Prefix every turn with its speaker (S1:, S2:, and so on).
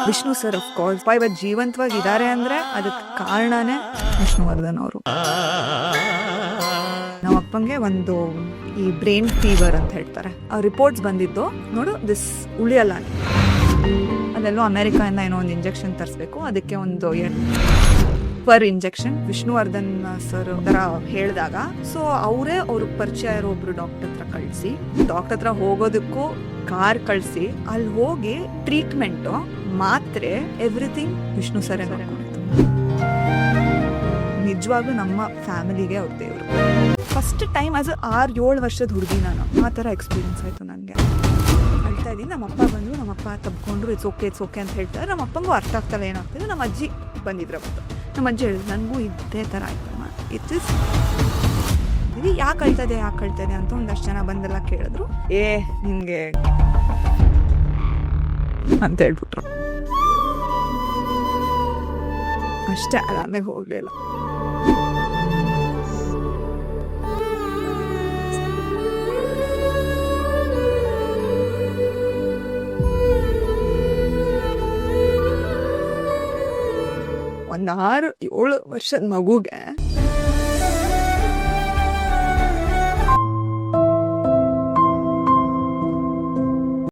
S1: Vishnu sir of course ಇವತ್ತು ಜೀವಂತವಾಗಿದ್ದಾರೆ ಅಂದ್ರೆ ಅದಕ್ಕೆ ಕಾರಣನೇ ವಿಷ್ಣುವರ್ಧನ್ ಅವರು. ನಮ್ಮ ಅಪ್ಪಂಗೆ ಒಂದು ಈ ಬ್ರೈನ್ ಫೀವರ್ ಅಂತ ಹೇಳ್ತಾರೆ, ಆ ರಿಪೋರ್ಟ್ಸ್ ಬಂದಿದ್ದು ನೋಡು ದಿಸ್ ಉಳಿಯಲ್ಲ, ಅದೆಲ್ಲೋ ಅಮೆರಿಕಾಯಿಂದ ಏನೋ ಒಂದು ಇಂಜೆಕ್ಷನ್ ತರಿಸ್ಬೇಕು, ಅದಕ್ಕೆ ಒಂದು ಪರ್ ಇಂಜೆಕ್ಷನ್ ವಿಷ್ಣುವರ್ಧನ್ ಸರ್ ತರ ಹೇಳಿದಾಗ ಸೊ ಅವರೇ ಅವ್ರಿಗೆ ಪರಿಚಯ ಇರೋ ಒಬ್ರು ಡಾಕ್ಟರ್ ಹತ್ರ ಕಳಿಸಿ, ಡಾಕ್ಟರ್ ಹತ್ರ ಹೋಗೋದಕ್ಕೂ ಕಾರ್ ಕಳಿಸಿ ಅಲ್ಲಿ ಹೋಗಿ ಟ್ರೀಟ್ಮೆಂಟ್ ಮಾತ್ರೆ ಎವ್ರಿಥಿಂಗ್ ವಿಷ್ಣು ಸರ್ ನಿಜವಾಗ್ಲೂ ನಮ್ಮ ಫ್ಯಾಮಿಲಿಗೆ ಅವ್ರ ದೇವರು. ಫಸ್ಟ್ ಟೈಮ್ ಆಸ್ 6-7 ವರ್ಷದ ಹುಡುಗಿ ನಾನು, ಆ ಥರ ಎಕ್ಸ್ಪೀರಿಯನ್ಸ್ ಆಯಿತು ನನಗೆ. ಹೇಳ್ತಾ ಇದ್ದೀನಿ, ನಮ್ಮಪ್ಪ ಬಂದರು, ನಮ್ಮಪ್ಪ ತಬ್ಕೊಂಡ್ರು ಇಟ್ಸ್ ಓಕೆ ಅಂತ ಹೇಳ್ತಾರೆ. ನಮ್ಮ ಅಪ್ಪಂಗೂ ಅರ್ಥ ಆಗ್ತಲ್ಲ ಏನಾಗ್ತದೆ. ನಮ್ಮ ಅಜ್ಜಿ ಬಂದಿದ್ರು ಅವತ್ತು, ನಮ್ಮ ಅಜ್ಜಿ ಹೇಳಿದ್ರು ನನಗೂ ಇದೇ ಥರ ಆಯ್ತಮ್ಮ, ಇದು ಯಾಕೆ ಅಳ್ತದೆ ಅಂತ ಒಂದಷ್ಟು ಜನ ಬಂದೆಲ್ಲ ಕೇಳಿದ್ರು. ನಿಮಗೆ ಅಂತ ಹೇಳ್ಬಿಟ್ರು ಅಷ್ಟೇ, ಆರಾಮಾಗಿ ಹೋಗಲಿಲ್ಲ. ಒಂದು 6-7 ವರ್ಷದ ಮಗುಗೆ